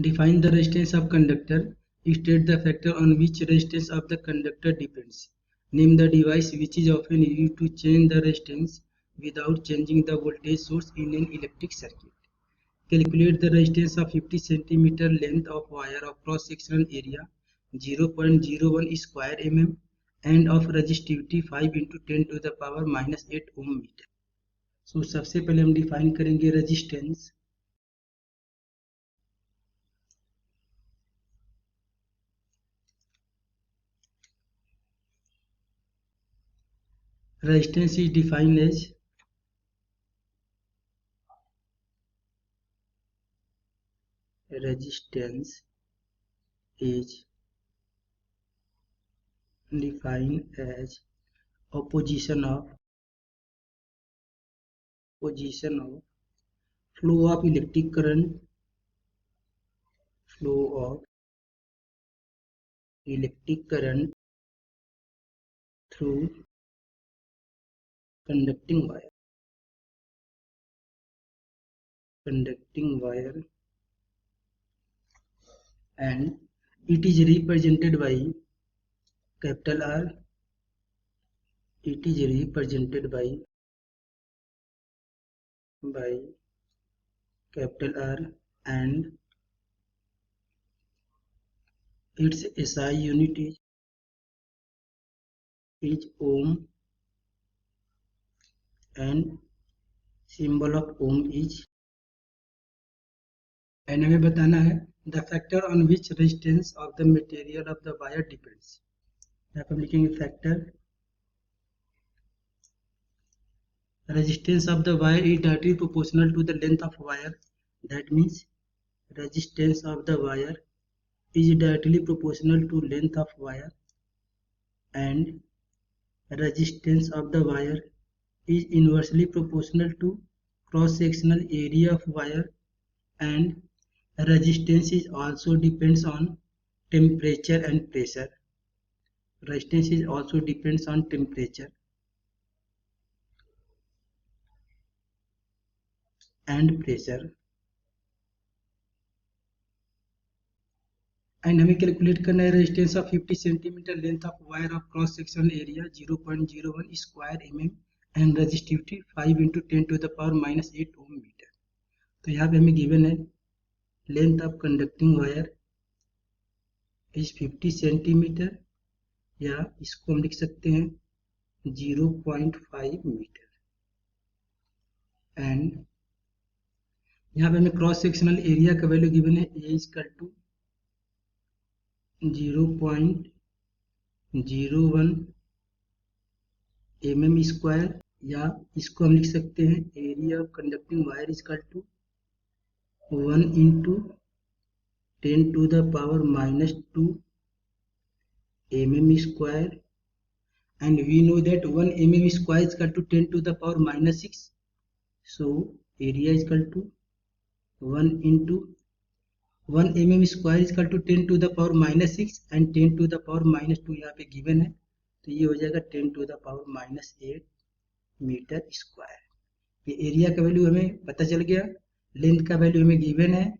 Define the resistance of conductor. State the factor on which resistance of the conductor depends. Name the device which is often used to change the resistance without changing the voltage source in an electric circuit. Calculate the resistance of 50 cm length of wire of cross-sectional area 0.01 square mm and of resistivity 5 into 10 to the power minus 8 ohm meter. So सबसे पहले हम define करेंगे resistance. Resistance is defined as opposition of flow of electric current through conducting wire and it is represented by capital R. It is represented by capital R and its SI unit is ohm and symbol of ohm is, and हमें बताना है the factor on which resistance of the material of the wire depends. यहाँ पर हम लिखेंगे factor. Resistance of the wire is directly proportional to the length of wire. That means resistance of the wire is directly proportional to length of wire and resistance of the wire is inversely proportional to cross-sectional area of wire and resistance is also depends on temperature and pressure. Resistance is also depends on temperature and pressure. And हमें calculate करना है resistance of 50 centimetre length of wire of cross sectional area 0.01 square mm and resistivity 5 into 10 to the power minus 8 ohm metre. तो यहाँ पे हमें given है length of conducting wire is 50 centimetre या इसको हम लिख सकते हैं 0.5 मीटर एंड यहाँ पे हमें क्रॉस सेक्शनल एरिया का वैल्यू गिवन है A equal to 0.01 mm square या इसको हम लिख सकते हैं area of conducting wire equal to 1 into 10 to the power minus 2 mm square and we know that 1 mm square is equal to 10 to the power minus 6. So area is equal to 1 into 1 mm square is equal to 10 to the power minus 6 and 10 to the power minus 2 यहाँ पे given है तो ये हो जाएगा 10 to the power minus 8 metre square. ये area का value हमें पता चल गया, लेंथ का वैल्यू हमें गिवन है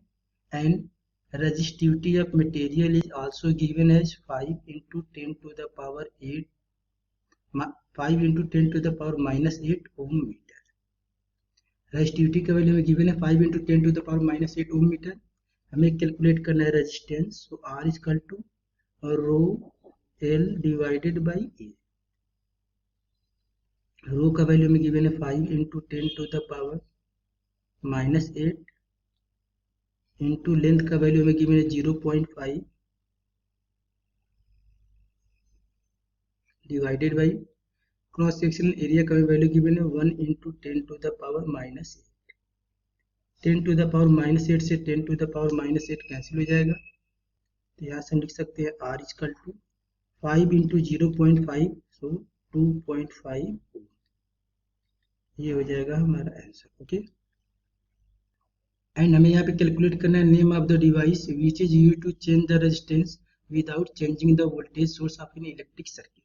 and resistivity of material is also given as 5 into 10 to the power 8 5 into 10 to the power minus 8 ohm metre. Resistivity का वैल्यू हमें गिवन है 5 into 10 to the power minus 8 ohm metre. हमें calculate करना है resistance. So R equal to rho L divided by A. Rho का value में given है 5 into 10 to the power minus 8 into length का वैल्यू में गिवन है 0.5 divided by cross sectional area का वैल्यू गिवन है 1 into 10 to the power minus 8. 10 to the power minus 8 से 10 to the power minus 8 cancel हो जाएगा तो यहाँ से हम लिख सकते हैं R इक्वल टू 5 into 0.5 सो 2.5 ओम. ये हो जाएगा हमारा आंसर. ओके एंड हमें यहाँ पे कैलकुलेट करना है name of the device which is used to change the resistance without changing the voltage source of an electric circuit.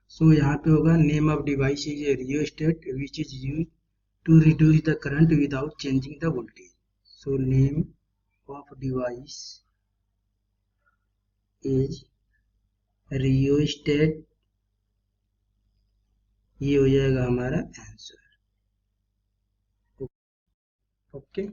So यहाँ पे होगा name of device is a rheostat which is used to reduce the current without changing the voltage. So name of device is rheostat, ये हो जाएगा हमारा answer. Okay.